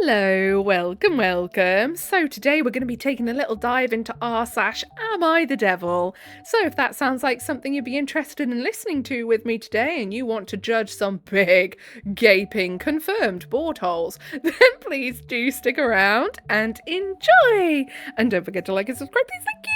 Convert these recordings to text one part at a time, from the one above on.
Hello, welcome. So today we're going to be taking a little dive into r/Am I the Devil? So if that sounds like something you'd be interested in listening to with me today and you want to judge some big, gaping, confirmed board holes, then please do stick around and enjoy! And don't forget to like and subscribe, please, thank you!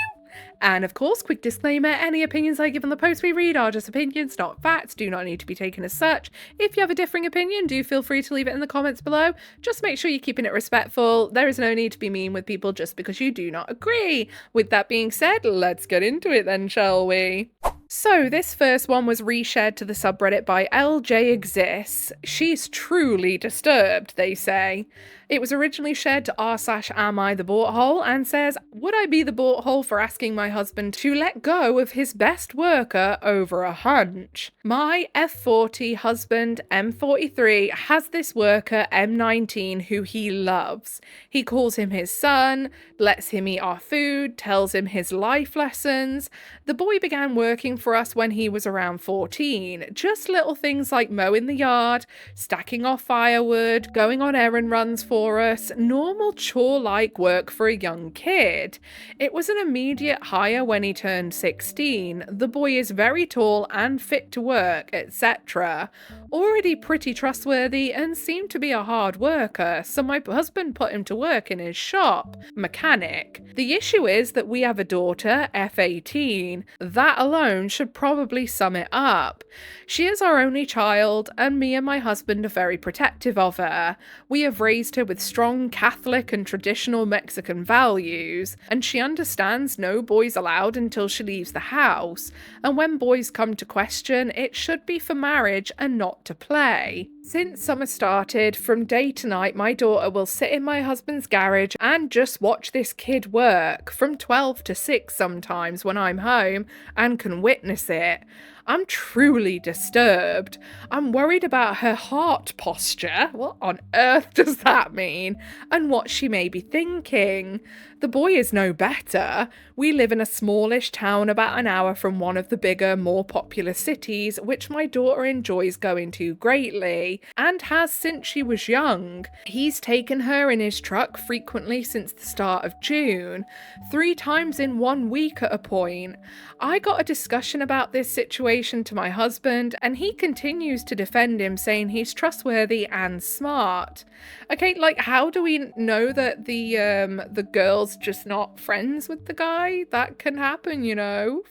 And of course, quick disclaimer, any opinions I give on the posts we read are just opinions, not facts, do not need to be taken as such. If you have a differing opinion, do feel free to leave it in the comments below. Just make sure you're keeping it respectful. There is no need to be mean with people just because you do not agree. With that being said, let's get into it then, shall we? So this first one was reshared to the subreddit by LJ Exists. She's truly disturbed, they say. It was originally shared to r/Am I the Hole and says, would I be the hole for asking my husband to let go of his best worker over a hunch? My F40 husband, M43, has this worker, M19, who he loves. He calls him his son, lets him eat our food, tells him his life lessons. The boy began working for us when he was around 14. Just little things like mowing the yard, stacking off firewood, going on errand runs for us, normal chore-like work for a young kid. It was an immediate hire when he turned 16. The boy is very tall and fit to work, etc. Already pretty trustworthy and seemed to be a hard worker, so my husband put him to work in his shop, mechanic. The issue is that we have a daughter, F18. That alone should probably sum it up. She is our only child, and me and my husband are very protective of her. We have raised her with strong Catholic and traditional Mexican values, and she understands no boys allowed until she leaves the house, and when boys come to question, it should be for marriage and not to play. Since summer started, from day to night my daughter will sit in my husband's garage and just watch this kid work, from 12 to 6 sometimes when I'm home, and can witness it. I'm truly disturbed. I'm worried about her heart posture. What on earth does that mean? And what she may be thinking. The boy is no better. We live in a smallish town about an hour from one of the bigger, more popular cities, which my daughter enjoys going to greatly, and has since she was young. He's taken her in his truck frequently since the start of June, 3 times in 1 week at a point. I got a discussion about this situation to my husband, and he continues to defend him, saying he's trustworthy and smart. Okay, like, how do we know that the girl's just not friends with the guy? That can happen, you know.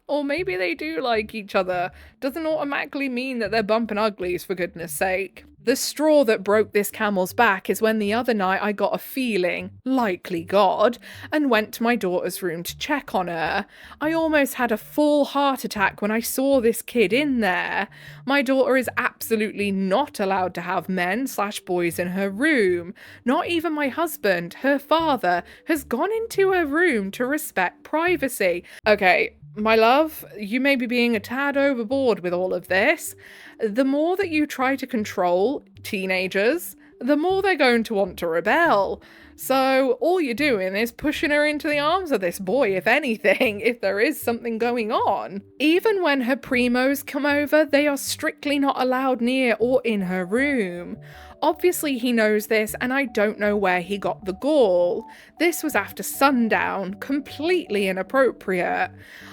Or maybe they do like each other. Doesn't automatically mean that they're bumping uglies, for goodness sake. The straw that broke this camel's back is when the other night I got a feeling, likely God, and went to my daughter's room to check on her. I almost had a full heart attack when I saw this kid in there. My daughter is absolutely not allowed to have men/boys in her room. Not even my husband, her father, has gone into her room to respect privacy. Okay, my love, you may be being a tad overboard with all of this. The more that you try to control teenagers, the more they're going to want to rebel. So all you're doing is pushing her into the arms of this boy, if anything, if there is something going on. Even when her primos come over, they are strictly not allowed near or in her room. Obviously he knows this, and I don't know where he got the gall. This was after sundown, completely inappropriate.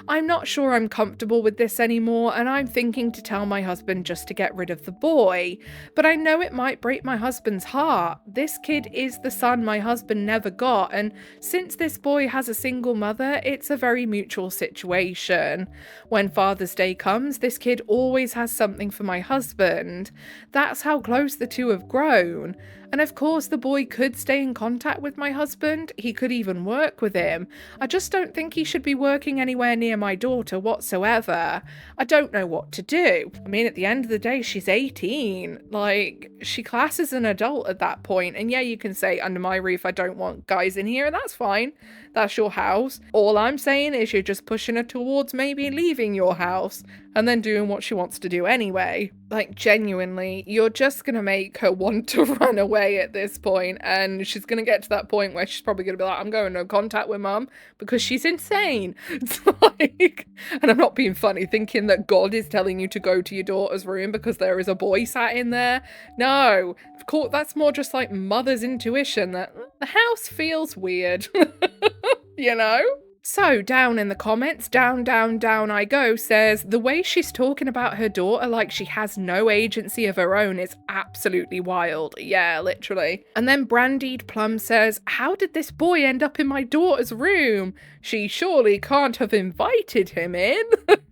I'm not sure I'm comfortable with this anymore, and I'm thinking to tell my husband just to get rid of the boy. But I know it might break my husband's heart. This kid is the son my husband never got, and since this boy has a single mother, it's a very mutual situation. When Father's Day comes, this kid always has something for my husband. That's how close the two have grown. And of course the boy could stay in contact with my husband, he could even work with him. I just don't think he should be working anywhere near my daughter whatsoever. I don't know what to do. I mean, at the end of the day, she's 18. Like, she classes an adult at that point. And yeah, you can say, under my roof, I don't want guys in here, and that's fine. That's your house. All I'm saying is you're just pushing her towards maybe leaving your house and then doing what she wants to do anyway. Like, genuinely, you're just gonna make her want to run away way at this point, and she's going to get to that point where she's probably going to be like, I'm going no contact with mum because she's insane. It's like, and I'm not being funny, thinking that God is telling you to go to your daughter's room because there is a boy sat in there. No, of course, that's more just like mother's intuition that the house feels weird, you know? So, down in the comments, down I go, says, the way she's talking about her daughter like she has no agency of her own is absolutely wild. Yeah, literally. And then Brandied Plum says, how did this boy end up in my daughter's room? She surely can't have invited him in.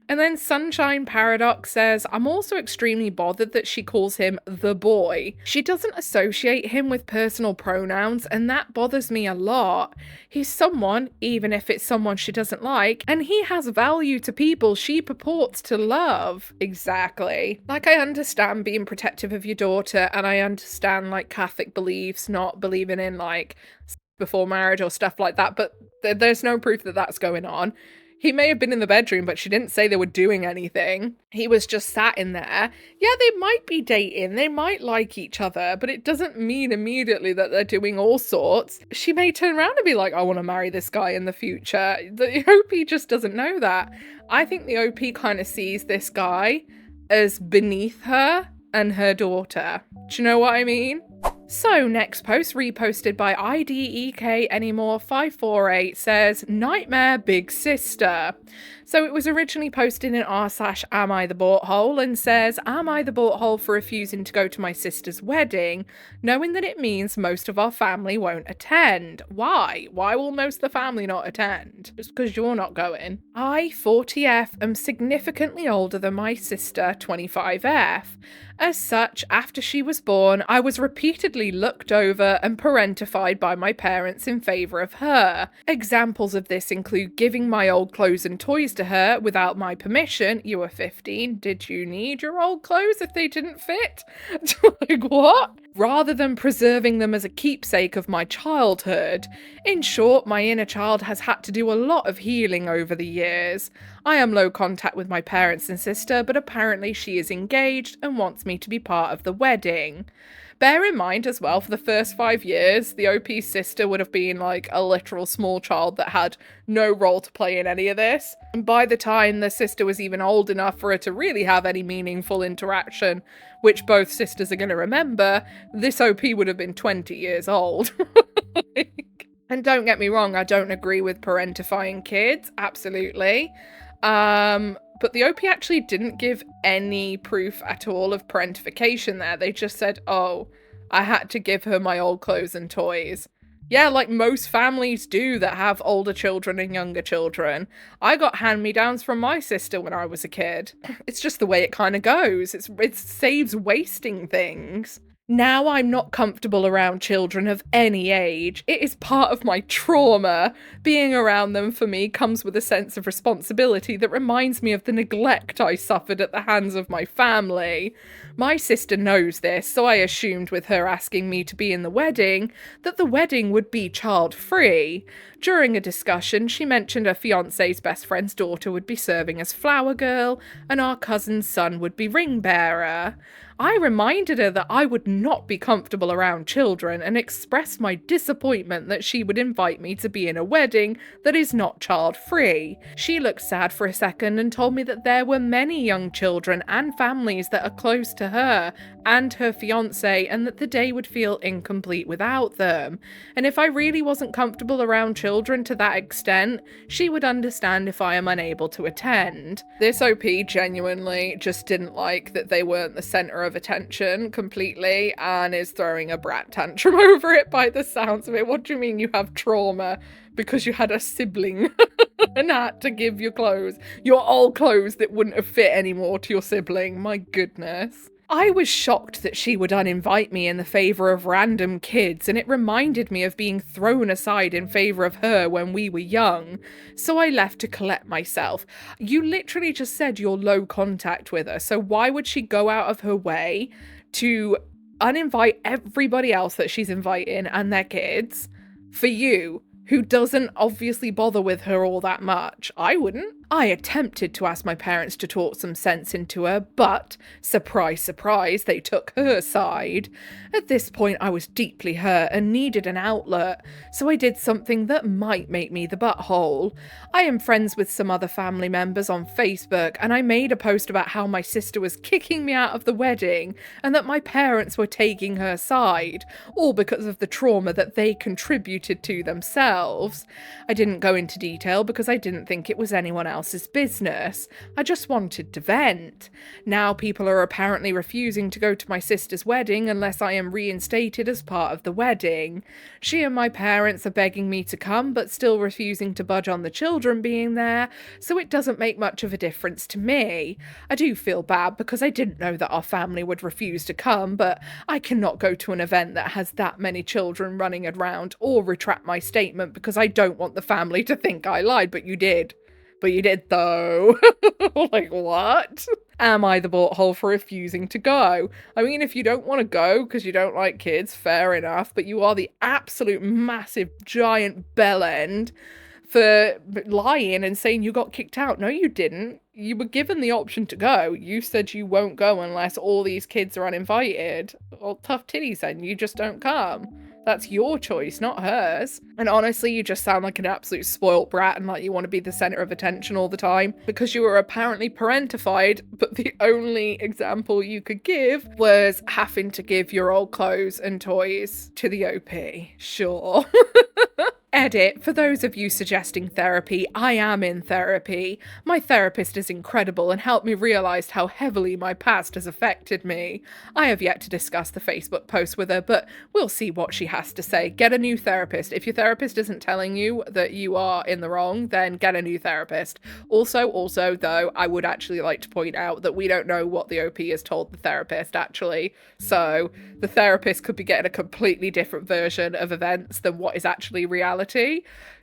And then Sunshine Paradox says, I'm also extremely bothered that she calls him the boy. She doesn't associate him with personal pronouns, and that bothers me a lot. He's someone, even if it's someone she doesn't like, and he has value to people she purports to love. Exactly. Like, I understand being protective of your daughter, and I understand, like, Catholic beliefs, not believing in, like, before marriage or stuff like that, but there's no proof that that's going on. He may have been in the bedroom, but she didn't say they were doing anything. He was just sat in there. Yeah, they might be dating, they might like each other, but it doesn't mean immediately that they're doing all sorts. She may turn around and be like, I want to marry this guy in the future. The OP just doesn't know that. I think the OP kind of sees this guy as beneath her and her daughter. Do you know what I mean? So, next post, reposted by IDEK Anymore 548, says, Nightmare Big Sister. So it was originally posted in r/AmITheButthole and says, am I the butthole for refusing to go to my sister's wedding, knowing that it means most of our family won't attend? Why? Why will most of the family not attend? Just because you're not going. I, 40F, am significantly older than my sister, 25F. As such, after she was born, I was repeatedly looked over and parentified by my parents in favour of her. Examples of this include giving my old clothes and toys to her without my permission. You were 15. Did you need your old clothes if they didn't fit? Like, what? Rather than preserving them as a keepsake of my childhood. In short, my inner child has had to do a lot of healing over the years. I am low contact with my parents and sister, but apparently she is engaged and wants me to be part of the wedding. Bear in mind as well, for the first 5 years, the OP's sister would have been like a literal small child that had no role to play in any of this. And by the time the sister was even old enough for her to really have any meaningful interaction, which both sisters are going to remember, this OP would have been 20 years old. And don't get me wrong, I don't agree with parentifying kids, absolutely. But the OP actually didn't give any proof at all of parentification there. They just said, oh, I had to give her my old clothes and toys. Yeah, like most families do that have older children and younger children. I got hand-me-downs from my sister when I was a kid. It's just the way it kind of goes. It saves wasting things. Now I'm not comfortable around children of any age. It is part of my trauma. Being around them for me comes with a sense of responsibility that reminds me of the neglect I suffered at the hands of my family. My sister knows this, so I assumed with her asking me to be in the wedding, that the wedding would be child-free. During a discussion, she mentioned her fiancé's best friend's daughter would be serving as flower girl, and our cousin's son would be ring bearer. I reminded her that I would not be comfortable around children and expressed my disappointment that she would invite me to be in a wedding that is not child-free. She looked sad for a second and told me that there were many young children and families that are close to her and her fiancé, and that the day would feel incomplete without them. And if I really wasn't comfortable around children to that extent, she would understand if I am unable to attend. This OP genuinely just didn't like that they weren't the centre of attention completely and is throwing a brat tantrum over it by the sounds of it. What do you mean you have trauma because you had a sibling and had to give your clothes, your old clothes that wouldn't have fit anymore to your sibling? My goodness. I was shocked that she would uninvite me in the favour of random kids, and it reminded me of being thrown aside in favour of her when we were young. So I left to collect myself. You literally just said you're low contact with her, so why would she go out of her way to uninvite everybody else that she's inviting and their kids for you, who doesn't obviously bother with her all that much? I wouldn't. I attempted to ask my parents to talk some sense into her, but, surprise, surprise, they took her side. At this point, I was deeply hurt and needed an outlet, so I did something that might make me the butthole. I am friends with some other family members on Facebook, and I made a post about how my sister was kicking me out of the wedding and that my parents were taking her side, all because of the trauma that they contributed to themselves. I didn't go into detail because I didn't think it was anyone else's business. I just wanted to vent. Now people are apparently refusing to go to my sister's wedding unless I am reinstated as part of the wedding. She and my parents are begging me to come but still refusing to budge on the children being there, so it doesn't make much of a difference to me. I do feel bad because I didn't know that our family would refuse to come, but I cannot go to an event that has that many children running around or retract my statement because I don't want the family to think I lied, but you did. But you did, though. Like, what? Am I the butthole for refusing to go? I mean, if you don't want to go because you don't like kids, fair enough, but you are the absolute massive giant bellend for lying and saying you got kicked out. No, you didn't. You were given the option to go. You said you won't go unless all these kids are uninvited. Well, tough titties then. You just don't come. That's your choice, not hers. And honestly, you just sound like an absolute spoilt brat and like you want to be the centre of attention all the time because you were apparently parentified, but the only example you could give was having to give your old clothes and toys to the OP. Sure. Edit, for those of you suggesting therapy, I am in therapy. My therapist is incredible and helped me realise how heavily my past has affected me. I have yet to discuss the Facebook post with her, but we'll see what she has to say. Get a new therapist. If your therapist isn't telling you that you are in the wrong, then get a new therapist. Also, though, I would actually like to point out that we don't know what the OP has told the therapist, actually. So the therapist could be getting a completely different version of events than what is actually reality.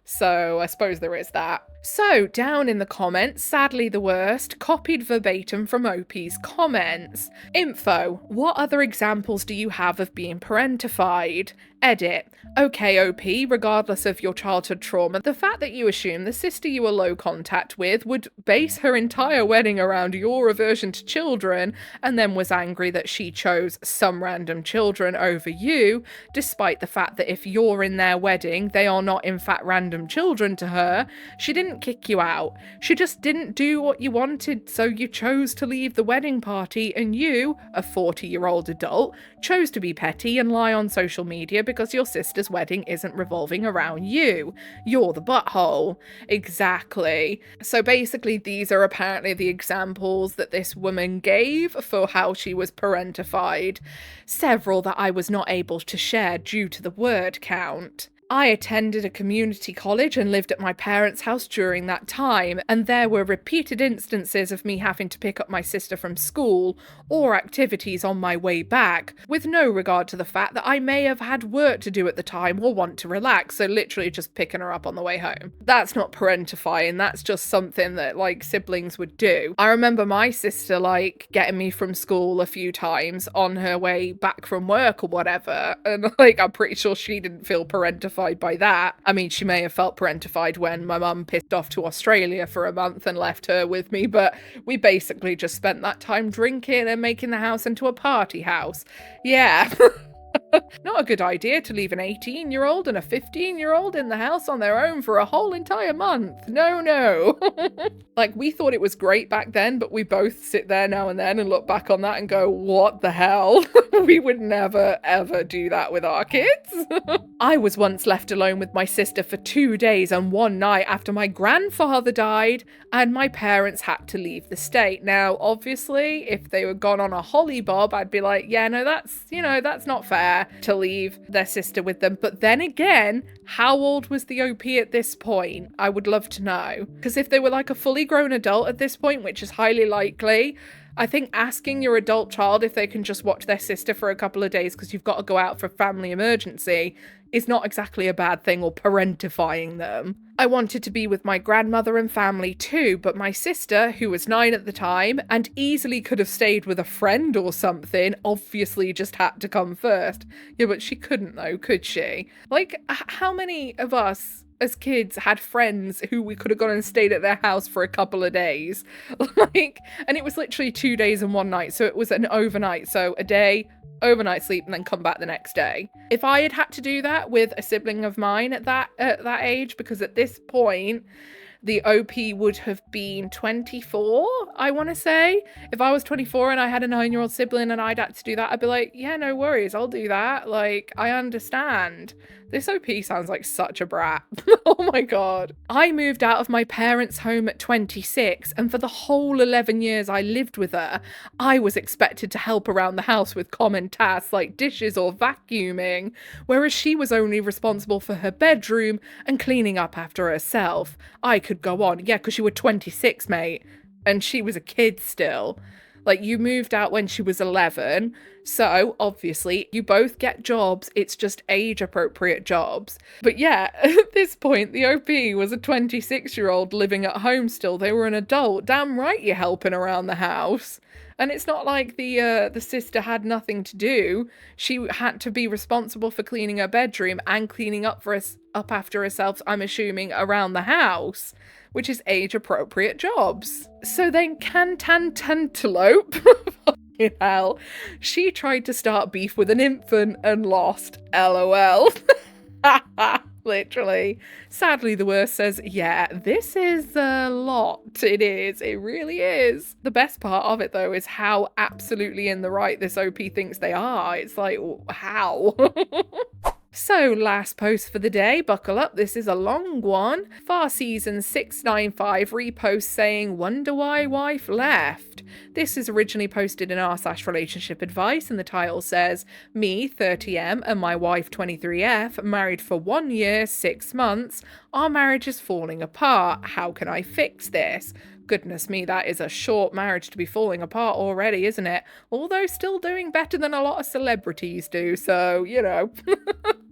So I suppose there is that. So down in the comments, sadly the worst, copied verbatim from OP's comments. Info, what other examples do you have of being parentified? Edit, okay OP, regardless of your childhood trauma, the fact that you assume the sister you were low contact with would base her entire wedding around your aversion to children and then was angry that she chose some random children over you, despite the fact that if you're in their wedding, they are not in fact random children to her. She didn't kick you out. She just didn't do what you wanted, so you chose to leave the wedding party and you, a 40-year-old adult, chose to be petty and lie on social media because your sister's wedding isn't revolving around you. You're the butthole. Exactly. So basically these are apparently the examples that this woman gave for how she was parentified. Several that I was not able to share due to the word count. I attended a community college and lived at my parents' house during that time, and there were repeated instances of me having to pick up my sister from school or activities on my way back, with no regard to the fact that I may have had work to do at the time or want to relax, so literally just picking her up on the way home. That's not parentifying, that's just something that, like, siblings would do. I remember my sister, like, getting me from school a few times on her way back from work or whatever, and, like, I'm pretty sure she didn't feel parentified by that. I mean, she may have felt parentified when my mum pissed off to Australia for a month and left her with me, but we basically just spent that time drinking and making the house into a party house. Yeah. Not a good idea to leave an 18-year-old and a 15-year-old in the house on their own for a whole entire month. No. Like, we thought it was great back then, but we both sit there now and then and look back on that and go, what the hell? We would never, ever do that with our kids. I was once left alone with my sister for 2 days and 1 night after my grandfather died, and my parents had to leave the state. Now, obviously, if they were gone on a hollybob, I'd be like, yeah, no, that's not fair to leave their sister with them. But then again, how old was the OP at this point? I would love to know. Because if they were like a fully grown adult at this point, which is highly likely, I think asking your adult child if they can just watch their sister for a couple of days because you've got to go out for a family emergency is not exactly a bad thing, or parentifying them. I wanted to be with my grandmother and family too, but my sister, who was 9 at the time and easily could have stayed with a friend or something, obviously just had to come first. Yeah, but she couldn't though, could she? Like, how many of us as kids had friends who we could have gone and stayed at their house for a couple of days. And it was literally 2 days and 1 night. So it was an overnight. So a day, overnight sleep, and then come back the next day. If I had to do that with a sibling of mine at that age, because at this point the OP would have been 24, I want to say. If I was 24 and I had a 9-year-old sibling and I'd had to do that, I'd be like, yeah, no worries, I'll do that. Like, I understand. This OP sounds like such a brat. Oh my god. I moved out of my parents' home at 26, and for the whole 11 years I lived with her, I was expected to help around the house with common tasks like dishes or vacuuming, whereas she was only responsible for her bedroom and cleaning up after herself. I could go on. Yeah, because you were 26, mate, and she was a kid still. Like, you moved out when she was 11, so obviously you both get jobs, it's just age-appropriate jobs. But yeah, at this point, the OP was a 26-year-old living at home still. They were an adult. Damn right you're helping around the house. And it's not like the sister had nothing to do. She had to be responsible for cleaning her bedroom and cleaning up after herself, I'm assuming, around the house, which is age-appropriate jobs. So then Cantantantelope, fucking hell, she tried to start beef with an infant and lost. LOL. Literally. Sadly, the worst says, yeah, this is a lot. It is. It really is. The best part of it, though, is how absolutely in the right this OP thinks they are. It's like, how? So, last post for the day, buckle up, this is a long one. Far Season 695 repost saying, wonder why wife left. This is originally posted in r/relationship advice, and the title says, me, 30M, and my wife, 23F, married for 1 year, 6 months. Our marriage is falling apart. How can I fix this? Goodness me, that is a short marriage to be falling apart already, isn't it? Although still doing better than a lot of celebrities do, so, you know.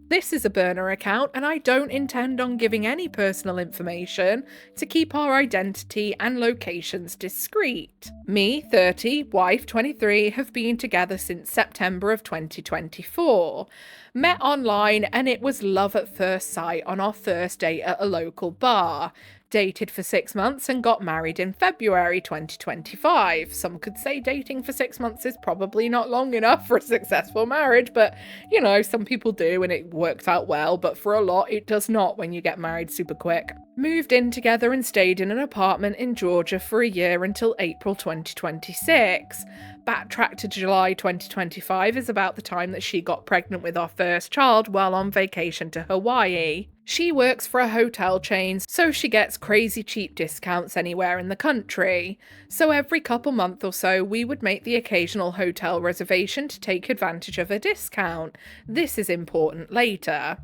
This is a burner account, and I don't intend on giving any personal information to keep our identity and locations discreet. Me, 30, wife, 23, have been together since September of 2024. Met online, and it was love at first sight on our first date at a local bar. Dated for 6 months and got married in February 2025. Some could say dating for 6 months is probably not long enough for a successful marriage, but you know, some people do and it works out well, but for a lot it does not when you get married super quick. Moved in together and stayed in an apartment in Georgia for a year until April 2026. Backtrack to July 2025 is about the time that she got pregnant with our first child while on vacation to Hawaii. She works for a hotel chain, so she gets crazy cheap discounts anywhere in the country. So every couple months or so, we would make the occasional hotel reservation to take advantage of a discount. This is important later.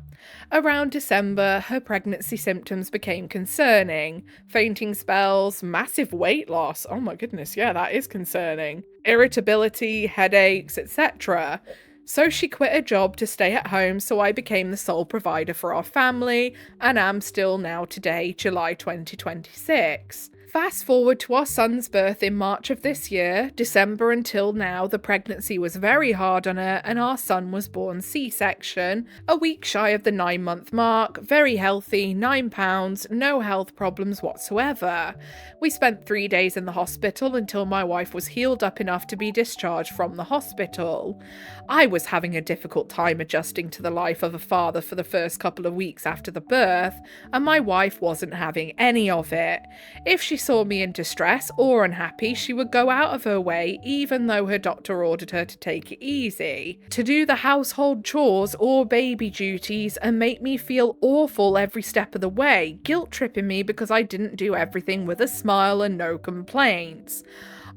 Around December, her pregnancy symptoms became concerning. Fainting spells, massive weight loss. Oh my goodness, yeah, that is concerning. Irritability, headaches, etc. So she quit her job to stay at home, so I became the sole provider for our family, and am still now today, July 2026. Fast forward to our son's birth in March of this year. December until now, the pregnancy was very hard on her, and our son was born C-section, a week shy of the 9-month mark, very healthy, 9 pounds, no health problems whatsoever. We spent 3 days in the hospital until my wife was healed up enough to be discharged from the hospital. I was having a difficult time adjusting to the life of a father for the first couple of weeks after the birth, and my wife wasn't having any of it. If she saw me in distress or unhappy, she would go out of her way, even though her doctor ordered her to take it easy, to do the household chores or baby duties and make me feel awful every step of the way, guilt-tripping me because I didn't do everything with a smile and no complaints.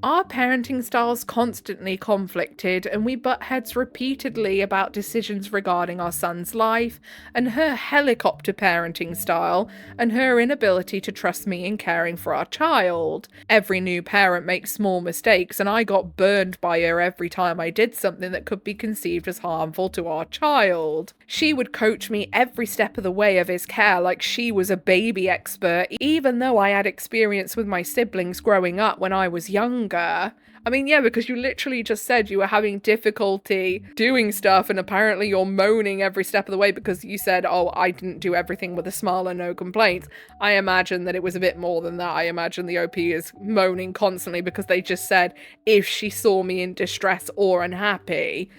Our parenting styles constantly conflicted, and we butt heads repeatedly about decisions regarding our son's life, and her helicopter parenting style, and her inability to trust me in caring for our child. Every new parent makes small mistakes, and I got burned by her every time I did something that could be conceived as harmful to our child. She would coach me every step of the way of his care like she was a baby expert, even though I had experience with my siblings growing up when I was younger. longer. I mean, yeah, because you literally just said you were having difficulty doing stuff, and apparently you're moaning every step of the way because you said, oh, I didn't do everything with a smile and no complaints. I imagine that it was a bit more than that. I imagine the OP is moaning constantly because they just said if she saw me in distress or unhappy.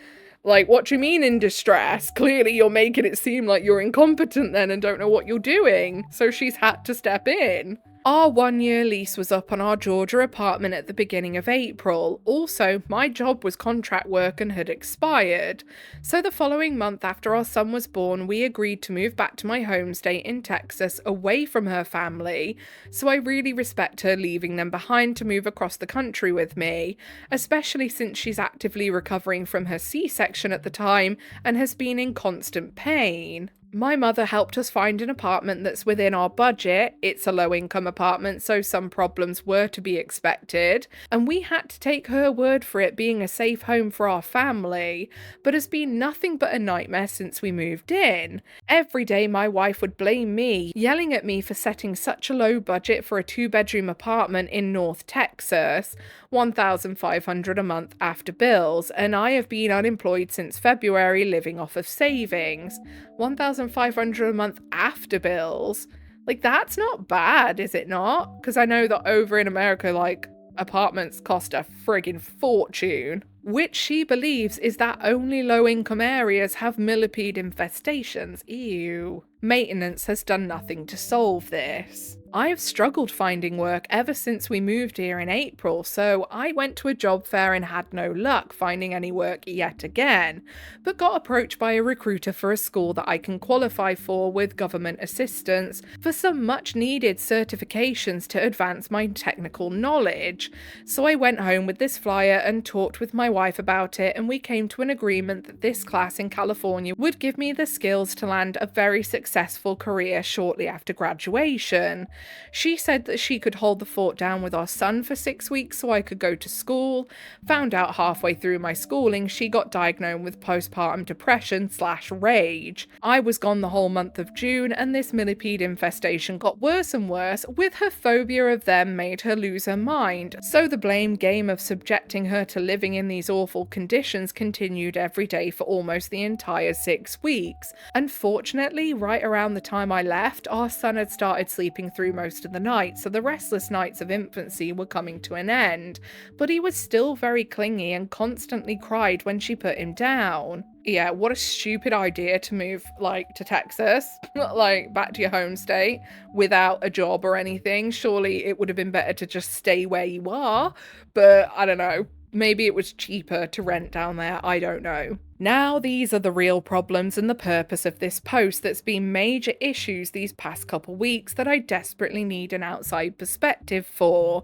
Like, what do you mean in distress? Clearly you're making it seem like you're incompetent then and don't know what you're doing. So she's had to step in. Our 1-year lease was up on our Georgia apartment at the beginning of April. Also, my job was contract work and had expired. So the following month after our son was born, we agreed to move back to my home state in Texas, away from her family. So I really respect her leaving them behind to move across the country with me, especially since she's actively recovering from her C-section at the time and has been in constant pain. My mother helped us find an apartment that's within our budget. It's a low-income apartment, so some problems were to be expected, and we had to take her word for it being a safe home for our family, but has been nothing but a nightmare since we moved in. Every day my wife would blame me, yelling at me for setting such a low budget for a 2-bedroom apartment in North Texas, $1,500 a month after bills, and I have been unemployed since February living off of savings. $1,500 a month after bills. Like, that's not bad, is it not? Because I know that over in America, like, apartments cost a friggin' fortune. Which she believes is that only low-income areas have millipede infestations. Ew. Maintenance has done nothing to solve this. I have struggled finding work ever since we moved here in April, so I went to a job fair and had no luck finding any work yet again, but got approached by a recruiter for a school that I can qualify for with government assistance for some much needed certifications to advance my technical knowledge. So I went home with this flyer and talked with my wife about it, and we came to an agreement that this class in California would give me the skills to land a very successful career shortly after graduation. She said that she could hold the fort down with our son for 6 weeks so I could go to school. Found out halfway through my schooling she got diagnosed with postpartum depression/rage. I was gone the whole month of June, and this millipede infestation got worse and worse, with her phobia of them made her lose her mind. So the blame game of subjecting her to living in these awful conditions continued every day for almost the entire 6 weeks. Unfortunately, right around the time I left, our son had started sleeping through most of the night, so the restless nights of infancy were coming to an end, but he was still very clingy and constantly cried when she put him down. Yeah, what a stupid idea to move, like, to Texas, like, back to your home state, without a job or anything. Surely it would have been better to just stay where you are, but I don't know. Maybe it was cheaper to rent down there, I don't know. Now these are the real problems and the purpose of this post that's been major issues these past couple weeks that I desperately need an outside perspective for.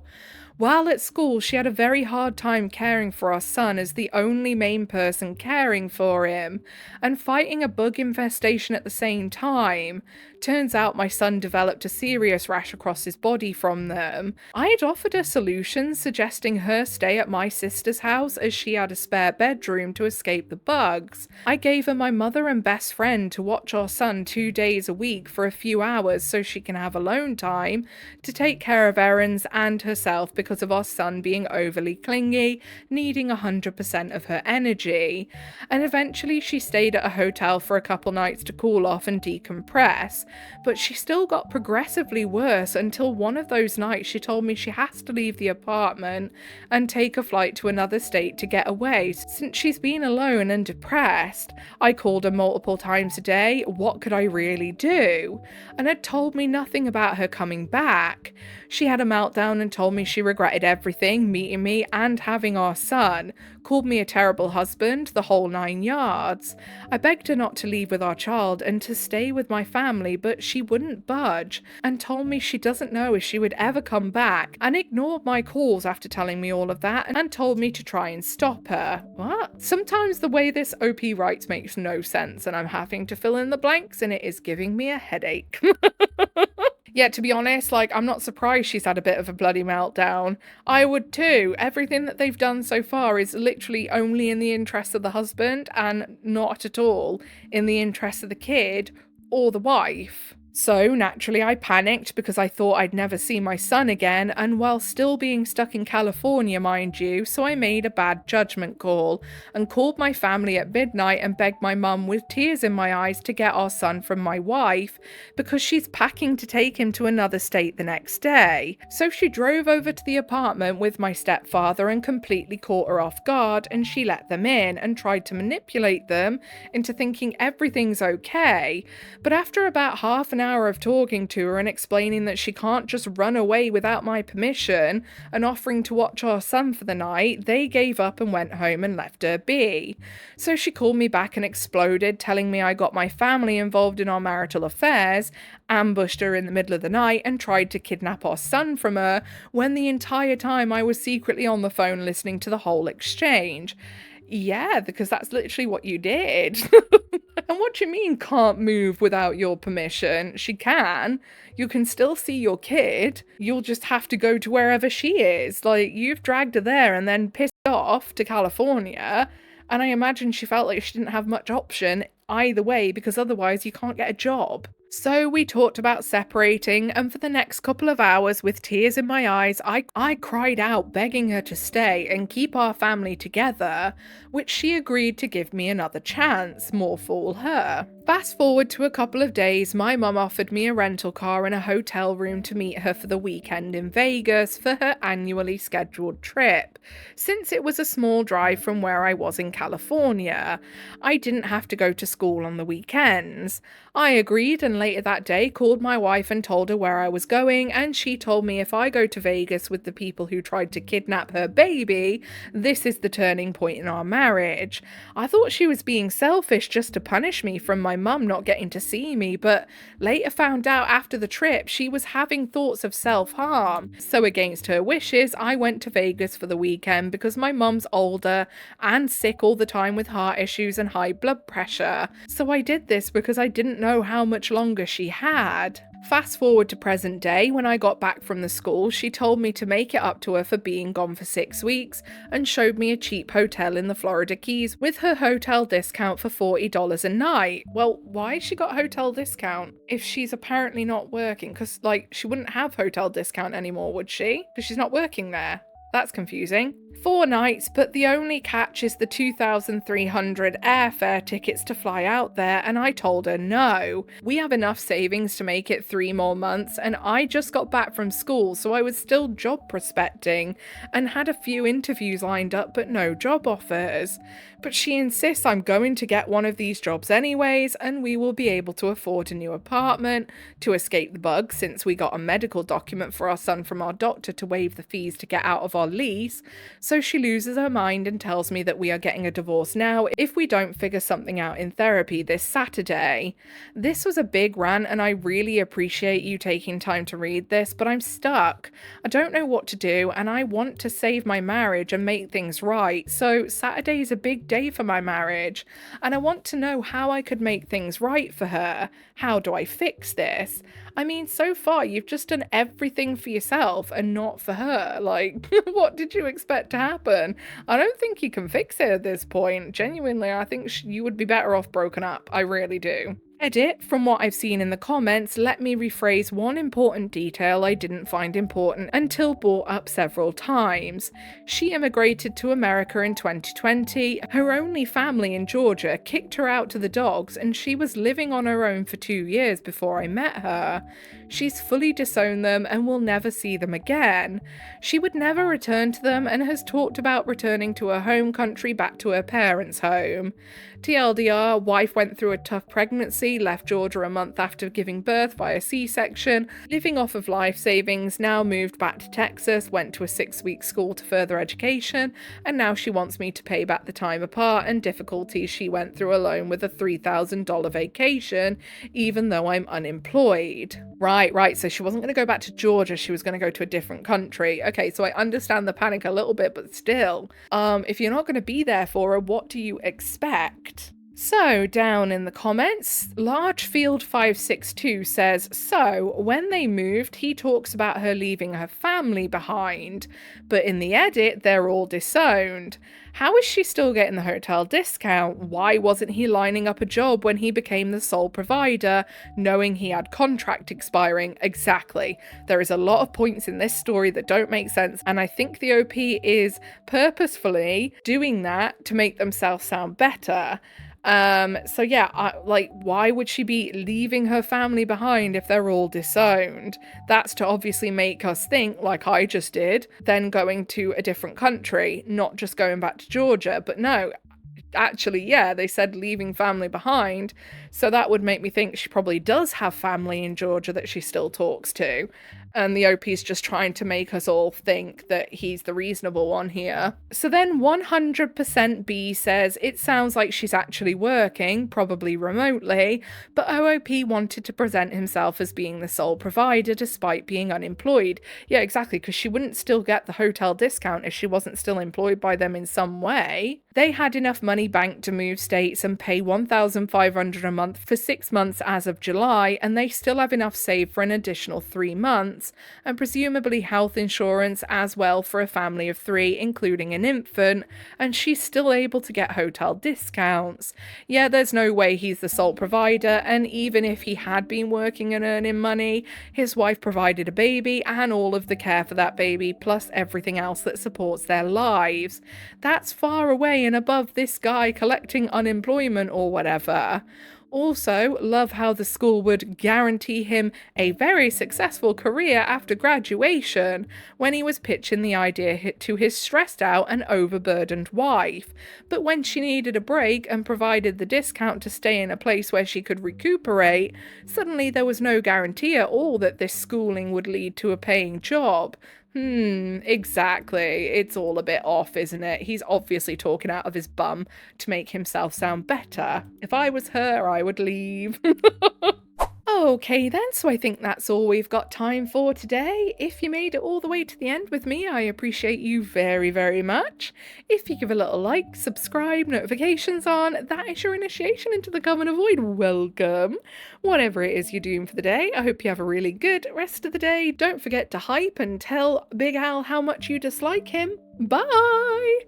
While at school, she had a very hard time caring for our son as the only main person caring for him, and fighting a bug infestation at the same time. Turns out my son developed a serious rash across his body from them. I had offered a solution, suggesting her stay at my sister's house as she had a spare bedroom to escape the bugs. I gave her my mother and best friend to watch our son 2 days a week for a few hours so she can have alone time to take care of errands and herself because of our son being overly clingy, needing 100% of her energy. And eventually she stayed at a hotel for a couple nights to cool off and decompress, but she still got progressively worse until one of those nights she told me she has to leave the apartment and take a flight to another state to get away since she's been alone and depressed. I called her multiple times a day. What could I really do? And had told me nothing about her coming back. She had a meltdown and told me she regretted everything, meeting me and having our son, called me a terrible husband, the whole 9 yards. I begged her not to leave with our child and to stay with my family, but she wouldn't budge and told me she doesn't know if she would ever come back, and ignored my calls after telling me all of that and told me to try and stop her. What? Sometimes the way this OP writes makes no sense and I'm having to fill in the blanks and it is giving me a headache. Yeah, to be honest, like, I'm not surprised she's had a bit of a bloody meltdown. I would too. Everything that they've done so far is literally only in the interest of the husband and not at all in the interest of the kid or the wife. So, naturally, I panicked because I thought I'd never see my son again, and while still being stuck in California, mind you, so I made a bad judgment call and called my family at midnight and begged my mum with tears in my eyes to get our son from my wife because she's packing to take him to another state the next day. So she drove over to the apartment with my stepfather and completely caught her off guard, and she let them in and tried to manipulate them into thinking everything's okay. But after about half an hour of talking to her and explaining that she can't just run away without my permission and offering to watch our son for the night, they gave up and went home and left her be. So she called me back and exploded, telling me I got my family involved in our marital affairs, ambushed her in the middle of the night, and tried to kidnap our son from her, when the entire time I was secretly on the phone listening to the whole exchange. Yeah, because that's literally what you did. And what do you mean can't move without your permission? She can. You can still see your kid. You'll just have to go to wherever she is. Like, you've dragged her there and then pissed off to California. And I imagine she felt like she didn't have much option either way, because otherwise you can't get a job. So we talked about separating, and for the next couple of hours, with tears in my eyes, I cried out begging her to stay and keep our family together, which she agreed to give me another chance, more fool her. Fast forward to a couple of days, my mum offered me a rental car and a hotel room to meet her for the weekend in Vegas for her annually scheduled trip, since it was a small drive from where I was in California. I didn't have to go to school on the weekends. I agreed, and later that day called my wife and told her where I was going, and she told me if I go to Vegas with the people who tried to kidnap her baby, this is the turning point in our marriage. I thought she was being selfish just to punish me from my mum not getting to see me, but later found out after the trip she was having thoughts of self-harm. So against her wishes, I went to Vegas for the weekend because my mum's older and sick all the time with heart issues and high blood pressure. So I did this because I didn't know how much longer she had. Fast forward to present day, when I got back from the school, she told me to make it up to her for being gone for 6 weeks and showed me a cheap hotel in the Florida Keys with her hotel discount for $40 a night. Well, why she got hotel discount if she's apparently not working? Because, like, she wouldn't have hotel discount anymore, would she? Because she's not working there. That's confusing. 4 nights, but the only catch is the $2,300 airfare tickets to fly out there, and I told her no. We have enough savings to make it 3 more months, and I just got back from school, so I was still job prospecting and had a few interviews lined up, but no job offers. But she insists I'm going to get one of these jobs anyways, and we will be able to afford a new apartment to escape the bug, since we got a medical document for our son from our doctor to waive the fees to get out of our lease. So she loses her mind and tells me that we are getting a divorce now if we don't figure something out in therapy this Saturday. This was a big rant, and I really appreciate you taking time to read this, but I'm stuck. I don't know what to do, and I want to save my marriage and make things right. So Saturday is a big day for my marriage, and I want to know how I could make things right for her. How do I fix this? I mean, so far you've just done everything for yourself and not for her. Like, what did you expect to happen? I don't think you can fix it at this point. Genuinely, I think you would be better off broken up. I really do. Edit, from what I've seen in the comments, let me rephrase one important detail I didn't find important until brought up several times. She immigrated to America in 2020, her only family in Georgia kicked her out to the dogs, and she was living on her own for 2 years before I met her. She's fully disowned them and will never see them again. She would never return to them and has talked about returning to her home country, back to her parents' home. TLDR, wife went through a tough pregnancy, left Georgia a month after giving birth via C-section, living off of life savings, now moved back to Texas, went to a 6-week school to further education, and now she wants me to pay back the time apart and difficulties she went through alone with a $3,000 vacation, even though I'm unemployed. Right, so she wasn't going to go back to Georgia, she was going to go to a different country. Okay, so I understand the panic a little bit, but still, if you're not going to be there for her, what do you expect? So, down in the comments, Largefield562 says, so when they moved, he talks about her leaving her family behind, but in the edit, they're all disowned. How is she still getting the hotel discount? Why wasn't he lining up a job when he became the sole provider, knowing he had contract expiring? Exactly. There is a lot of points in this story that don't make sense, and I think the OP is purposefully doing that to make themselves sound better. So yeah, why would she be leaving her family behind if they're all disowned? That's to obviously make us think, like I just did, then going to a different country, not just going back to Georgia. But no, actually, yeah, they said leaving family behind. So that would make me think she probably does have family in Georgia that she still talks to. And the OP's just trying to make us all think that he's the reasonable one here. So then 100% B says, it sounds like she's actually working, probably remotely, but OOP wanted to present himself as being the sole provider despite being unemployed. Yeah, exactly, because she wouldn't still get the hotel discount if she wasn't still employed by them in some way. They had enough money banked to move states and pay $1,500 a month for 6 months as of July, and they still have enough saved for an additional 3 months, and presumably health insurance as well for a family of 3, including an infant, and she's still able to get hotel discounts. Yeah, there's no way he's the sole provider, and even if he had been working and earning money, his wife provided a baby and all of the care for that baby, plus everything else that supports their lives. That's far away and above this guy collecting unemployment or whatever. Also, love how the school would guarantee him a very successful career after graduation when he was pitching the idea to his stressed out and overburdened wife. But when she needed a break and provided the discount to stay in a place where she could recuperate, suddenly there was no guarantee at all that this schooling would lead to a paying job. Exactly. It's all a bit off, isn't it? He's obviously talking out of his bum to make himself sound better. If I was her, I would leave. Okay then, so I think that's all we've got time for today. If you made it all the way to the end with me, I appreciate you very, very much. If you give a little like, subscribe, notifications on, that is your initiation into the Common Avoid. Welcome. Whatever it is you're doing for the day, I hope you have a really good rest of the day. Don't forget to hype and tell Big Al how much you dislike him. Bye!